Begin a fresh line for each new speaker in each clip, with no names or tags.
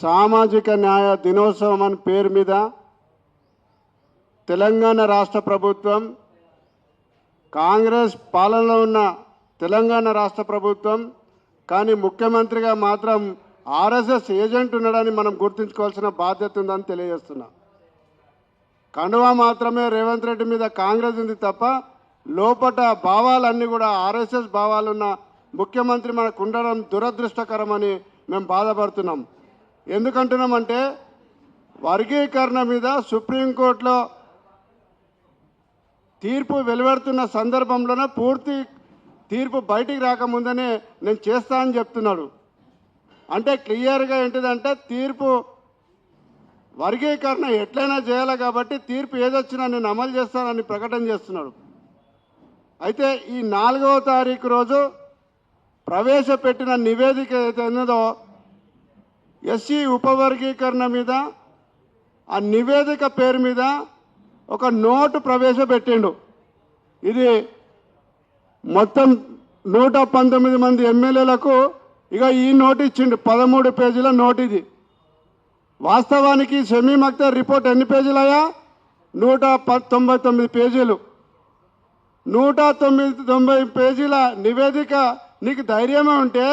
సామాజిక న్యాయ దినోత్సవం అని పేరు మీద తెలంగాణ రాష్ట్ర ప్రభుత్వం, కాంగ్రెస్ పాలనలో ఉన్న తెలంగాణ రాష్ట్ర ప్రభుత్వం, కానీ ముఖ్యమంత్రిగా మాత్రం ఆర్ఎస్ఎస్ ఏజెంట్ ఉన్నాడని మనం గుర్తుంచుకోవాల్సిన బాధ్యత ఉందని తెలియజేస్తున్నా. కండువా మాత్రమే రేవంత్ రెడ్డి మీద కాంగ్రెస్ ఉంది తప్ప లోపట భావాలన్నీ కూడా ఆర్ఎస్ఎస్ భావాలున్న ముఖ్యమంత్రి మనకు ఉండడం దురదృష్టకరమని మేము బాధపడుతున్నాం. ఎందుకంటున్నామంటే వర్గీకరణ మీద సుప్రీంకోర్టులో తీర్పు వెలువడుతున్న సందర్భంలోనే పూర్తి తీర్పు బయటికి రాకముందనే నేను చేస్తా అని చెప్తున్నాడు. అంటే క్లియర్గా ఏంటిదంటే తీర్పు వర్గీకరణ ఎట్లయినా చేయాలి కాబట్టి తీర్పు ఏదొచ్చినా నేను అమలు చేస్తానని ప్రకటన చేస్తున్నాడు. అయితే ఈ 4వ తారీఖు రోజు ప్రవేశపెట్టిన నివేదిక ఏదైతే ఉన్నదో ఎస్సీ ఉపవర్గీకరణ మీద ఆ నివేదిక పేరు మీద ఒక నోటు ప్రవేశపెట్టిండు. ఇది మొత్తం 119 మంది ఎమ్మెల్యేలకు ఇక ఈ నోటు ఇచ్చిండు. 13 పేజీల నోటు ఇది. వాస్తవానికి షమీమ్ అఖ్తర్ రిపోర్ట్ ఎన్ని పేజీలయ్యా? 199 పేజీలు. 190 పేజీల నివేదిక నీకు ధైర్యమే ఉంటే,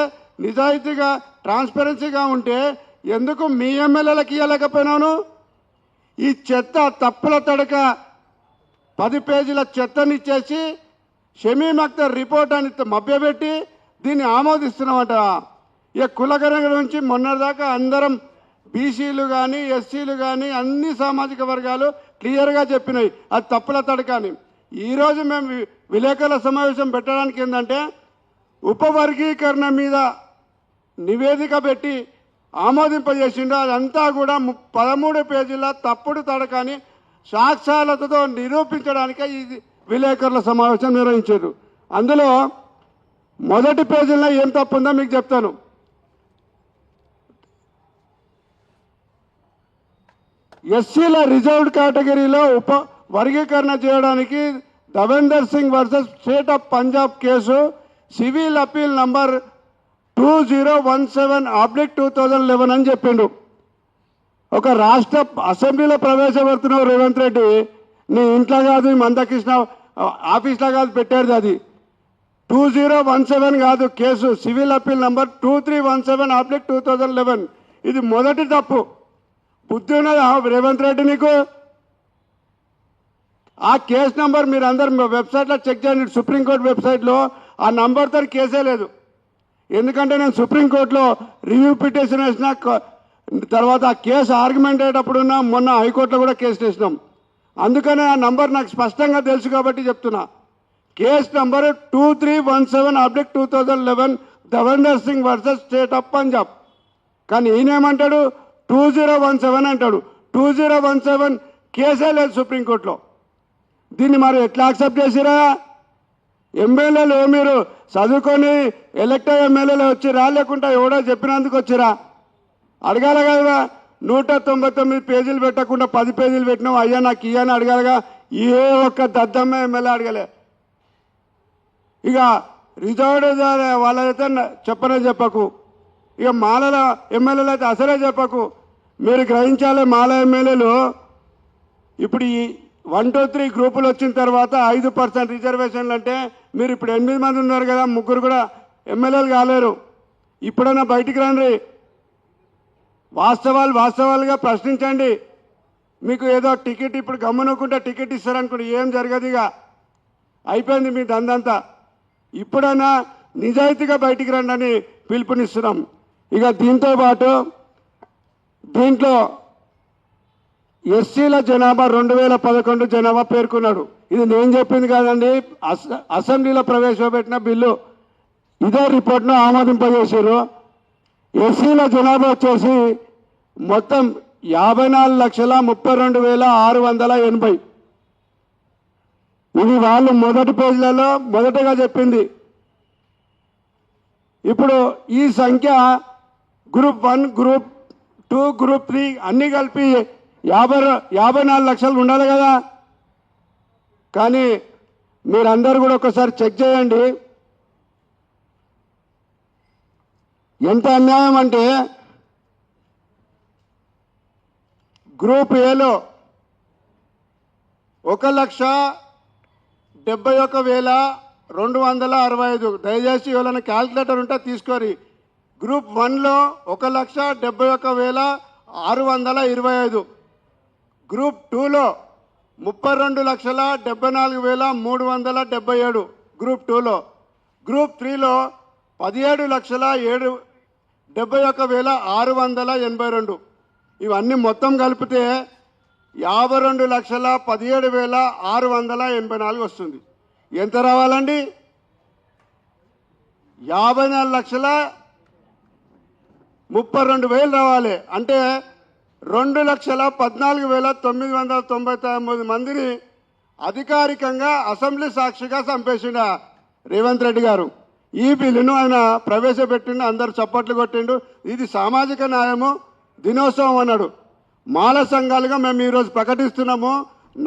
నిజాయితీగా ట్రాన్స్పరెన్సీగా ఉంటే ఎందుకు మీ ఎమ్మెల్యేలకు ఇవ్వలేకపోయినాను? ఈ చెత్త తప్పుల తడక 10 పేజీల చెత్తనిచ్చేసి షమీమ్ అఖ్తర్ రిపోర్ట్ అని మభ్యపెట్టి దీన్ని ఆమోదిస్తున్నామట. ఇక కులగణన నుంచి మొన్నటిదాకా అందరం బీసీలు కానీ ఎస్సీలు కానీ అన్ని సామాజిక వర్గాలు క్లియర్గా చెప్పినాయి అది తప్పుల తడకని. ఈరోజు మేము విలేకరుల సమావేశం పెట్టడానికి ఏంటంటే ఉపవర్గీకరణ మీద నివేదిక పెట్టి ఆమోదింపజేసిండు. అదంతా కూడా 13 పేజీల తప్పుడు తడకని సాక్ష్యాలతో నిరూపించడానికే ఈ విలేకరుల సమావేశం నిర్వహించారు. అందులో మొదటి పేజీలో ఏం తప్పు ఉందో మీకు చెప్తాను. ఎస్సీల రిజర్వ్డ్ కేటగిరీలో వర్గీకరణ చేయడానికి Davinder Singh versus state of Punjab case civil appeal number 2017/2011 అని చెప్పిండు. ఒక రాష్ట్ర అసెంబ్లీలో ప్రవేశపెడుతున్నావు రేవంత్ రెడ్డి, నీ ఇంట్లో కాదు మందకృష్ణ ఆఫీస్లో కాదు పెట్టారు. అది 2017 కాదు కేసు, సివిల్ అపీల్ నంబర్ 2317/2011. ఇది మొదటి తప్పు. బుద్ధి ఉన్నదా రేవంత్ రెడ్డి నీకు? ఆ కేసు నంబర్ మీరు అందరు వెబ్సైట్లో చెక్ చేయండి. సుప్రీంకోర్టు వెబ్సైట్లో ఆ నంబర్తో కేసే లేదు. ఎందుకంటే నేను సుప్రీంకోర్టులో రివ్యూ పిటిషన్ వేసిన తర్వాత ఆ కేసు ఆర్గ్యుమెంట్ అయ్యేటప్పుడున్న మొన్న హైకోర్టులో కూడా కేసు వేసినాం. అందుకనే ఆ నంబర్ నాకు స్పష్టంగా తెలుసు కాబట్టి చెప్తున్నా. Case number 2317/2011 Davinder Singh versus state of Punjab. కానీ ఈయనేమంటాడు 2017 అంటాడు. 2017 కేసే లేదు సుప్రీంకోర్టులో. దీన్ని మరి ఎట్లా యాక్సెప్ట్ చేసిరా? ఎమ్మెల్యేలు మీరు చదువుకొని ఎలక్ట్ అయ్యే ఎమ్మెల్యేలు వచ్చిరా, లేకుండా ఎవడో చెప్పినందుకు వచ్చిరా? అడగాల కదా. 199 పేజీలు పెట్టకుండా 10 పేజీలు పెట్టినావు, అయ్యా నాకు ఇయ్యని అడగాలిగా. ఏ ఒక్క దద్దమ్మ ఎమ్మెల్యే అడగలే. ఇక రిజర్వ్డ్ వాళ్ళైతే చెప్పనే చెప్పకు, ఇక మాలల ఎమ్మెల్యేలు అయితే అసలే చెప్పకు. మీరు గ్రహించాలి, మాల ఎమ్మెల్యేలు ఇప్పుడు ఈ 1, 2, 3 గ్రూపులు వచ్చిన తర్వాత 5% రిజర్వేషన్లు అంటే మీరు ఇప్పుడు 8 మంది ఉన్నారు కదా, 3 కూడా ఎమ్మెల్యేలు కాలేరు. ఇప్పుడైనా బయటికి రండి, వాస్తవాలుగా ప్రశ్నించండి. మీకు ఏదో టికెట్ ఇప్పుడు గమ్మునుకుంటే టికెట్ ఇస్తారనుకుంటే ఏం జరగదు. ఇక అయిపోయింది మీ దందంతా. ఇప్పుడైనా నిజాయితీగా బయటికి రండి అని పిలుపునిస్తున్నాం. ఇక దీంతో పాటు దీంట్లో ఎస్సీల జనాభా 2011 జనాభా పేర్కొన్నాడు. ఇది నేను చెప్పింది కాదండి, అసెంబ్లీలో ప్రవేశపెట్టిన బిల్లు. ఇదే రిపోర్ట్ను ఆమోదింపజేశారు. ఎస్సీల జనాభా వచ్చేసి మొత్తం 54,32,680. ఇది వాళ్ళు మొదటి పేజీలలో మొదటగా చెప్పింది. ఇప్పుడు ఈ సంఖ్య గ్రూప్ 1, గ్రూప్ 2, గ్రూప్ 3 అన్నీ కలిపి 54 లక్షలు ఉండాలి కదా. కానీ మీరందరూ కూడా ఒకసారి చెక్ చేయండి. ఎంత అన్యాయం అంటే గ్రూప్ ఏలో 1,71,265 దయచేసి ఎవరైనా క్యాల్కులేటర్ ఉంటే తీసుకోరి. గ్రూప్ 1లో 1,71,625, గ్రూప్ 2లో 32,74,377 గ్రూప్ 2లో, గ్రూప్ 3లో 17,71,682. ఇవన్నీ మొత్తం కలిపితే 52,17,684 వస్తుంది. ఎంత రావాలండి? 54,32,000 రావాలి. అంటే 2,14,999 మందిని అధికారికంగా అసెంబ్లీ సాక్షిగా చంపేసిండ రేవంత్ రెడ్డి గారు. ఈ బిల్లును ఆయన ప్రవేశపెట్టిండు, అందరు చప్పట్లు కొట్టిండు. ఇది సామాజిక న్యాయము దినోత్సవం అన్నాడు. మాల సంఘాలుగా మేము ఈరోజు ప్రకటిస్తున్నాము.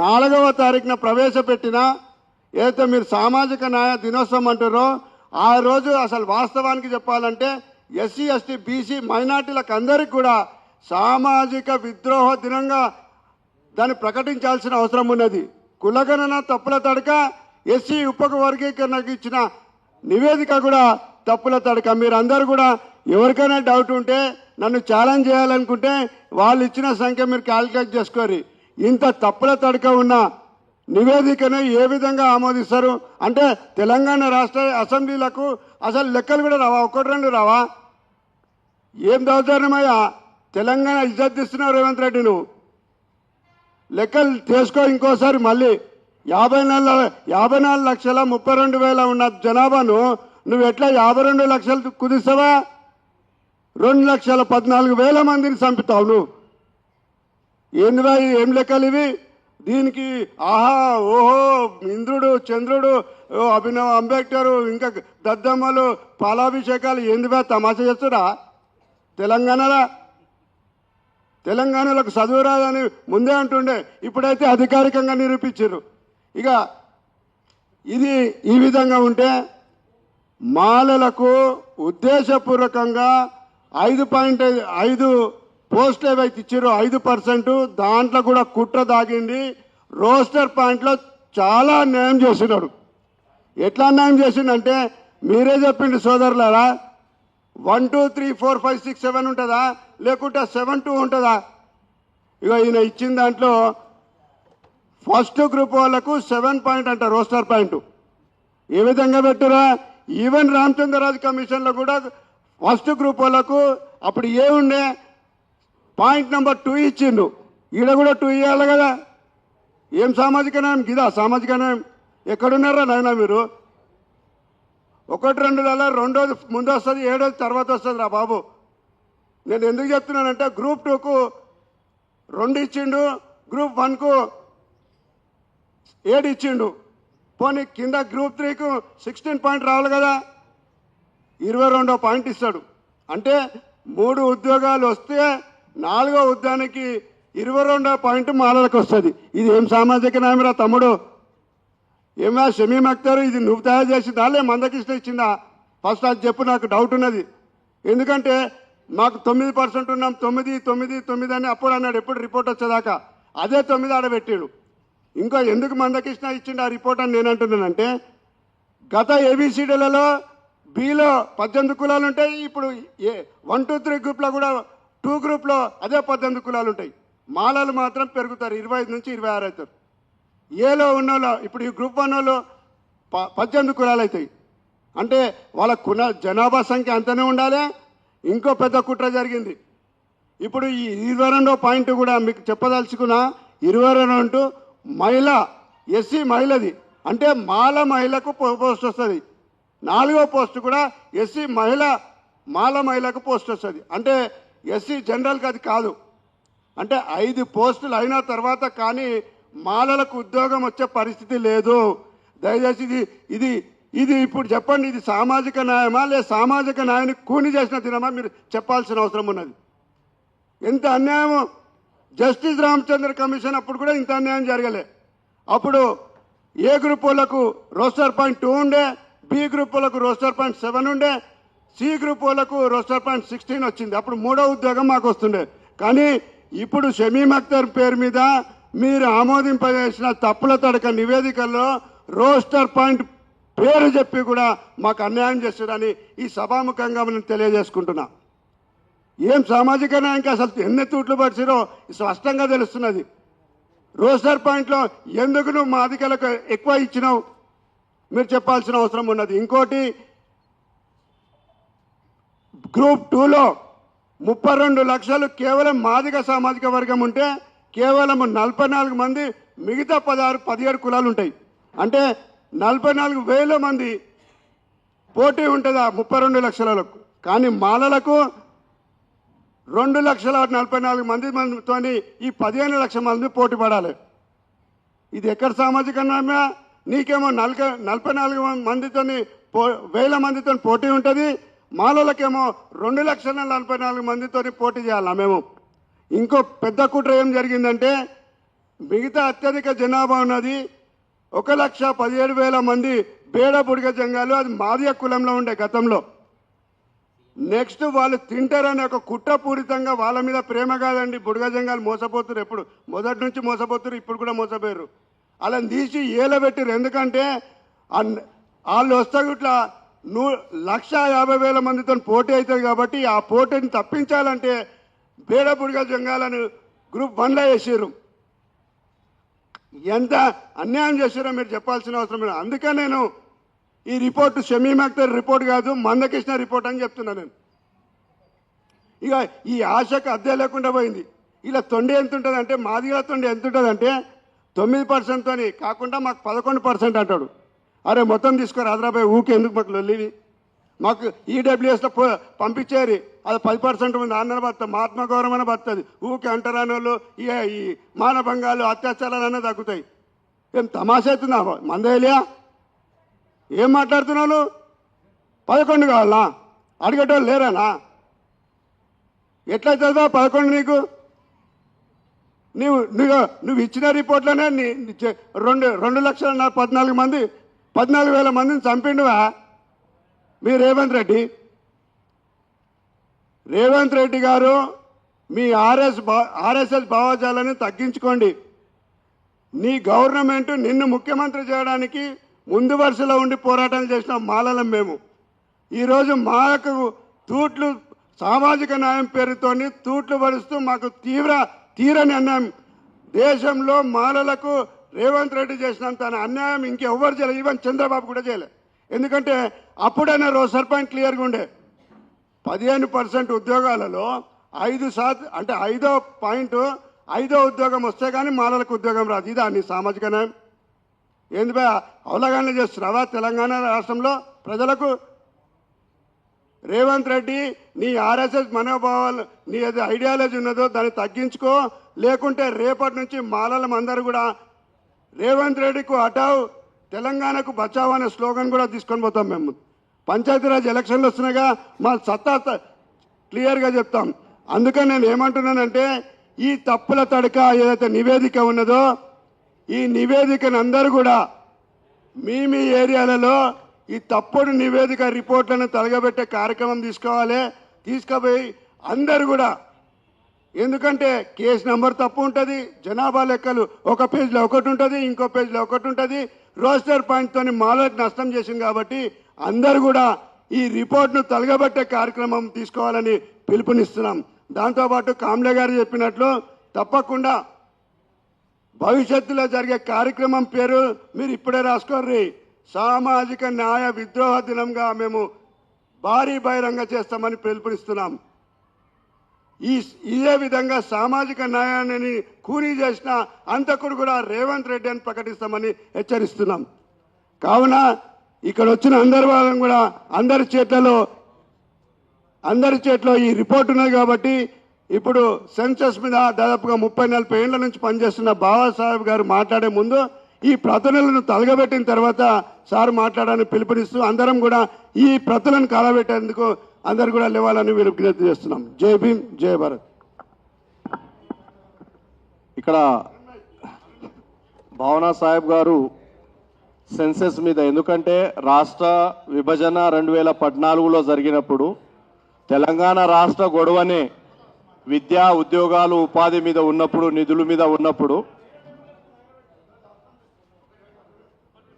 4వ తారీఖున ప్రవేశపెట్టిన ఏదైతే మీరు సామాజిక న్యాయ దినోత్సవం అంటారో ఆ రోజు అసలు వాస్తవానికి చెప్పాలంటే ఎస్సీ ఎస్టీ బీసీ మైనార్టీలకు అందరికీ కూడా సామాజిక విద్రోహ దినంగా దాన్ని ప్రకటించాల్సిన అవసరం ఉన్నది. కులగణన తప్పుల తడక ఎస్సీ ఉపవర్గీకరణకు ఇచ్చిన నివేదిక కూడా తప్పుల తడక. మీరందరూ కూడా ఎవరికైనా డౌట్ ఉంటే నన్ను ఛాలెంజ్ చేయాలనుకుంటే వాళ్ళు ఇచ్చిన సంఖ్య మీరు క్యాల్కులేట్ చేసుకోరు. ఇంత తప్పుల తడక ఉన్న నివేదికను ఏ విధంగా ఆమోదిస్తారు? అంటే తెలంగాణ రాష్ట్ర అసెంబ్లీలకు అసలు లెక్కలు కూడా రావా? 1-2 రావా? ఏం దౌర్జన్యమయ్యా? తెలంగాణ ఇజ్జత్ ఇస్తున్నావు రేవంత్ రెడ్డి. నువ్వు లెక్కలు చేసుకో ఇంకోసారి. మళ్ళీ 54,32,000 ఉన్న జనాభాను నువ్వు ఎట్లా 52 లక్షలు కుదిస్తావా? 2,14,000 మందిని చంపుతావు నువ్వు. ఏందివా ఏం లెక్కలు ఇవి? దీనికి ఆహా ఓహో ఇంద్రుడు చంద్రుడు అభినవ్ అంబేద్కర్ ఇంకా దద్దమ్మలు పాలాభిషేకాలు ఏందివా తమాషా చేస్తురా? తెలంగాణలోకి చదువు రాదని ముందే అంటుండే, ఇప్పుడైతే అధికారికంగా నిరూపించారు. ఇక ఇది ఈ విధంగా ఉంటే మాలలకు ఉద్దేశపూర్వకంగా 5.5 పోస్టులు ఏవైతే ఇచ్చారో 5%, దాంట్లో కూడా కుట్ర దాగింది. రోస్టర్ పాయింట్లో చాలా న్యాయం చేస్తున్నాడు. ఎట్లా న్యాయం చేసిండంటే మీరే చెప్పిండు సోదరులారా. 1 2 3 4 5 6 7 ఉంటుందా లేకుంటే 7 2 ఉంటుందా? ఇక ఈయన ఇచ్చిన దాంట్లో ఫస్ట్ గ్రూప్ వాళ్ళకు 7 పాయింట్ అంట రోస్టర్ పాయింట్. ఏ విధంగా పెట్టురా? ఈవెన్ రామచంద్రరాజు కమిషన్లో కూడా ఫస్ట్ గ్రూప్ వాళ్ళకు అప్పుడు ఏ ఉండే పాయింట్ నెంబర్ 2 ఇచ్చిండు. ఈడ కూడా 2 ఇవ్వాలి కదా. ఏం సామాజిక న్యాయం గిదా? సామాజిక న్యాయం ఎక్కడున్నారా నాయన మీరు? 1-2లలో 2వ ముందు వస్తుంది, 7వ తర్వాత వస్తుంది రా బాబు. నేను ఎందుకు చెప్తున్నానంటే గ్రూప్ 2కు 2 ఇచ్చిండు, గ్రూప్ 1కు 7 ఇచ్చిండు. పోనీ కింద గ్రూప్ 3కు 16 పాయింట్ రావాలి కదా, 22వ పాయింట్ ఇస్తాడు. అంటే 3 ఉద్యోగాలు వస్తే 4వ ఉద్యోగానికి 22వ పాయింట్ మాలలకు వస్తుంది. ఇది ఏం సామాజిక న్యాయమరా తమ్ముడు? ఏమా షమీమ్ అఖ్తర్ ఇది నువ్వు తయారు చేసిందా లే మందకృష్ణ ఇచ్చిందా? ఫస్ట్ అది చెప్పు, నాకు డౌట్ ఉన్నది. ఎందుకంటే మాకు 9% ఉన్నాం, 9 అని అప్పుడు అన్నాడు. ఎప్పుడు రిపోర్ట్ వచ్చేదాకా అదే 9 ఆడబెట్టాడు. ఇంకా ఎందుకు మందకృష్ణ ఇచ్చిండు ఆ రిపోర్ట్ అని నేను అంటున్నానంటే, గత ఏబిసిడీలలో బిలో 18 కులాలు ఉంటాయి. ఇప్పుడు 1 2 3 గ్రూప్లో కూడా 2 గ్రూప్లో అదే 18 కులాలు ఉంటాయి. మాలలు మాత్రం పెరుగుతారు, 25 నుంచి 26 అవుతారు. ఏలో ఉన్న వాళ్ళు ఇప్పుడు ఈ గ్రూప్ 1 వాళ్ళు 18 కులాలు అవుతాయి. అంటే వాళ్ళ జనాభా సంఖ్య అంతనే ఉండాలి. ఇంకో పెద్ద కుట్ర జరిగింది. ఇప్పుడు ఈ 22వ పాయింట్ కూడా మీకు చెప్పదలుచుకున్న 22 మహిళ ఎస్సీ మహిళది. అంటే మాల మహిళకు పోస్ట్ వస్తుంది. 4వ పోస్ట్ కూడా ఎస్సీ మాల మహిళకు పోస్ట్ వస్తుంది. అంటే ఎస్సీ జనరల్కి అది కాదు. అంటే 5 పోస్టులు అయిన తర్వాత కానీ మాలలకు ఉద్యోగం వచ్చే పరిస్థితి లేదు. దయచేసి ఇది ఇది ఇప్పుడు చెప్పండి, ఇది సామాజిక న్యాయమా లేదా సామాజిక న్యాయాన్ని కూని చేసిన దినమా? మీరు చెప్పాల్సిన అవసరం ఉన్నది. ఎంత అన్యాయమో! జస్టిస్ రామచంద్ర కమిషన్ అప్పుడు కూడా ఇంత అన్యాయం జరగలే. అప్పుడు ఏ గ్రూప్ వాళ్ళకు రోస్టర్ పాయింట్ 2 ఉండే, బి గ్రూప్ వాళ్ళకు రోస్టర్ పాయింట్ 7 ఉండే, సి గ్రూప్ వాళ్ళకు రోస్టర్ పాయింట్ 16 వచ్చింది. అప్పుడు 3వ ఉద్యోగం మాకు వస్తుండే. కానీ ఇప్పుడు షమీమ్ అఖ్తర్ పేరు మీద మీరు ఆమోదింపజేసిన తప్పుల తడక నివేదికల్లో రోస్టర్ పాయింట్ పేరు చెప్పి కూడా మాకు అన్యాయం చేస్తారని ఈ సభాముఖంగా మనం తెలియజేసుకుంటున్నా. ఏం సామాజిక న్యాయంకి అసలు ఎన్ని తూట్లు పడిచిరో స్పష్టంగా తెలుస్తున్నది. రోస్టర్ పాయింట్లో ఎందుకు నువ్వు మా అధికారులకు ఎక్కువ ఇచ్చినావు మీరు చెప్పాల్సిన అవసరం ఉన్నది. ఇంకోటి, గ్రూప్ 2లో 32 లక్షలు కేవలం మాదిగ సామాజిక వర్గం ఉంటే కేవలం 44 మంది, మిగతా 17 కులాలు ఉంటాయి. అంటే 44,000 మంది పోటీ ఉంటుంది ఆ 32 లక్షలకు. కానీ మాలలకు 2,44,000 మందితో ఈ 15 లక్షల మంది పోటీ పడాలి. ఇది ఎక్కడ సామాజిక న్యాయమా? నీకేమో 44 మందితో 1,000 మందితో పోటీ ఉంటుంది, మాలలకేమో 2,44,000 మందితో పోటీ చేయాలి మేము. ఇంకో పెద్ద కుట్ర ఏం జరిగిందంటే, మిగతా అత్యధిక జనాభా ఉన్నది 1,17,000 మంది బేడ బుడిగ జంగాలు, అది మాదిగ కులంలో ఉండే గతంలో. నెక్స్ట్ వాళ్ళు తింటారని ఒక కుట్రపూరితంగా, వాళ్ళ మీద ప్రేమ కాదండి, బుడిగ జంగాలు మోసపోతున్నారు, ఎప్పుడు మొదటి నుంచి మోసపోతున్నారు, ఇప్పుడు కూడా మోసపోయారు. అలా తీసి ఏలబెట్టారు. ఎందుకంటే వాళ్ళు వస్తే ఇట్లా 1,50,000 మందితో పోటీ అవుతుంది కాబట్టి ఆ పోటీని తప్పించాలంటే బేడ బుడిగ జంగాలను గ్రూప్ 1లో వేసారు. ఎంత అన్యాయం చేశారో మీరు చెప్పాల్సిన అవసరం లేదు. అందుకే నేను ఈ రిపోర్టు షమీమ్ అఖ్తర్ రిపోర్ట్ కాదు, మందకృష్ణ రిపోర్ట్ అని చెప్తున్నాను నేను. ఇక ఈ ఆశకు అద్దె లేకుండా పోయింది. ఇలా తొండి ఎంత ఉంటుంది అంటే, మాదిగా తొండి ఎంత ఉంటుంది అంటే 9%తో కాకుండా మాకు 11% అంటాడు. అరే మొత్తం తీసుకోరు హైదరాబాద్, ఊకే ఎందుకు మాకు లొల్లివి? మాకు ఈడబ్ల్యూఎస్లో పంపించేరి, అది 10% ఉంది, అన్న బతుంది, మహాత్మా గౌరవమైన బతుంది. ఊకే అంటరాని వాళ్ళు ఈ మానభంగాలు అత్యాచారాలన్నీ తగ్గుతాయి. ఏం తమాషా అవుతుందా మందేలియా? ఏం మాట్లాడుతున్నావు? 11 కావాలా? అడిగేటోళ్ళు లేరానా? ఎట్లయితుందా 11 నీకు? నువ్వు ఇచ్చిన రిపోర్ట్లోనే 2,14,000 మందిని చంపిండువా మీ రేవంత్ రెడ్డి. రేవంత్ రెడ్డి గారు, మీ ఆర్ఎస్ఎస్ భావజాలని తగ్గించుకోండి. నీ గవర్నమెంట్ నిన్ను ముఖ్యమంత్రి చేయడానికి ముందు వరుసలో ఉండి పోరాటం చేసిన మాలలం మేము. ఈరోజు మాలకు తూట్లు, సామాజిక న్యాయం పేరుతోని తూట్లు పరుస్తూ మాకు తీరని అన్యాయం, దేశంలో మాలలకు రేవంత్ రెడ్డి చేసినంత అన్యాయం ఇంకెవ్వరు చేయలేదు, ఈవెన్ చంద్రబాబు కూడా చేయలే. ఎందుకంటే అప్పుడైనా రోస్టర్ పాయింట్ క్లియర్గా ఉండే. 15% ఉద్యోగాలలో 5% అంటే 5వ ఉద్యోగం వస్తే కానీ మాలలకు ఉద్యోగం రాదు. ఇదా నీ సామాజిక న్యాయం? ఏంది బా అవలగానే చేస్తున్నావా తెలంగాణ రాష్ట్రంలో ప్రజలకు? రేవంత్ రెడ్డి, నీ ఆర్ఎస్ఎస్ మనోభావాలు, నీ ఏదో ఐడియాలజీ ఉన్నదో దాన్ని తగ్గించుకో, లేకుంటే రేపటి నుంచి మాలలం అందరూ కూడా రేవంత్ రెడ్డికు హటావ్, తెలంగాణకు బచావ్ అనే స్లోగన్ కూడా తీసుకొని పోతాం మేము. పంచాయతీరాజ్ ఎలక్షన్లు వస్తున్నాయిగా, మా సత్తా క్లియర్గా చెప్తాం. అందుకని నేను ఏమంటున్నానంటే, ఈ తప్పుల తడక ఏదైతే నివేదిక ఉన్నదో, ఈ నివేదికను అందరూ కూడా మీ ఏరియాలలో ఈ తప్పుడు నివేదిక రిపోర్ట్లను తలగబెట్టే కార్యక్రమం తీసుకుపోయి అందరూ కూడా, ఎందుకంటే కేసు నెంబర్ తప్పు ఉంటుంది, జనాభా లెక్కలు ఒక పేజ్లో ఒకటి ఉంటుంది, ఇంకో పేజ్లో ఒకటి ఉంటుంది, రోస్టర్ పాయింట్తో మాలకు నష్టం చేసింది. కాబట్టి అందరూ కూడా ఈ రిపోర్ట్ను తలగబెట్టే కార్యక్రమం తీసుకోవాలని పిలుపునిస్తున్నాం. దాంతోపాటు కామ్లే గారు చెప్పినట్లు తప్పకుండా భవిష్యత్తులో జరిగే కార్యక్రమం పేరు మీరు ఇప్పుడే రాసుకోర్రి. సామాజిక న్యాయ విద్రోహ దినంగా మేము భారీ బహిరంగ చేస్తామని పిలుపునిస్తున్నాం. ఇదే విధంగా సామాజిక న్యాయాన్ని కూనీ చేసిన అంతకుడు కూడా రేవంత్ రెడ్డి అని ప్రకటిస్తామని హెచ్చరిస్తున్నాం. కావున ఇక్కడ వచ్చిన అందరి వాళ్ళం కూడా అందరి చేతిలో ఈ రిపోర్ట్ ఉన్నది. కాబట్టి ఇప్పుడు సెన్సస్ మీద దాదాపుగా 30-40 ఏళ్ల నుంచి పనిచేస్తున్న బాబాసాహెబ్ గారు మాట్లాడే ముందు ఈ ప్రతులను తలగబెట్టిన తర్వాత సార్ మాట్లాడాలని పిలుపునిస్తూ అందరం కూడా ఈ ప్రతులను కాలబెట్టేందుకు అందరు కూడా లేవాలని విజ్ఞప్తి చేస్తున్నాం. జై భీమ్, జై భారత్.
ఇక్కడ భావనా సాహెబ్ గారు సెన్సెస్ మీద, ఎందుకంటే రాష్ట్ర విభజన 2014లో జరిగినప్పుడు తెలంగాణ రాష్ట్ర గొడవనే విద్యా ఉద్యోగాలు ఉపాధి మీద ఉన్నప్పుడు, నిధుల మీద ఉన్నప్పుడు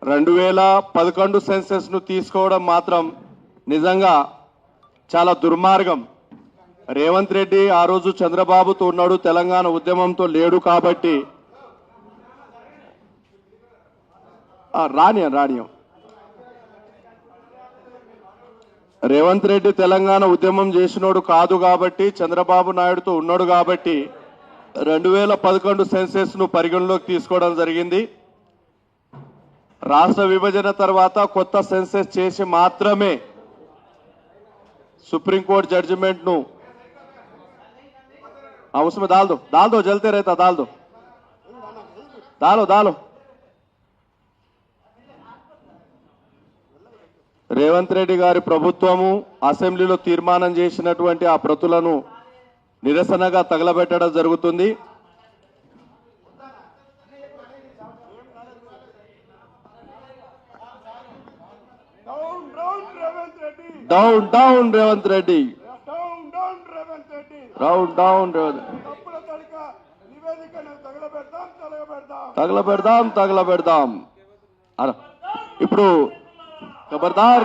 2011 సెన్సెస్ ను తీసుకోవడం మాత్రం నిజంగా చాలా దుర్మార్గం. రేవంత్ రెడ్డి ఆ రోజు చంద్రబాబుతో ఉన్నాడు, తెలంగాణ ఉద్యమంతో లేడు కాబట్టి రానియం రేవంత్ రెడ్డి తెలంగాణ ఉద్యమం చేసినోడు కాదు కాబట్టి, చంద్రబాబు నాయుడుతో ఉన్నాడు కాబట్టి 2011 సెన్సెస్ ను పరిగణలోకి తీసుకోవడం జరిగింది. రాష్ట్ర విభజన తర్వాత కొత్త సెన్సెస్ చేసి మాత్రమే సుప్రీంకోర్టు జడ్జిమెంట్ ను उसमें डाल दो जलते रहता डालो రేవంత్ రెడ్డి గారి ప్రభుత్వము అసెంబ్లీలో తీర్మానం చేసినటువంటి ఆ ప్రతులను నిరసనగా తగలబెట్టడం జరుగుతుంది. డౌన్ రేవంత్ రెడ్డి డౌన్ తగలబెడదాం ఇప్పుడు खबरदार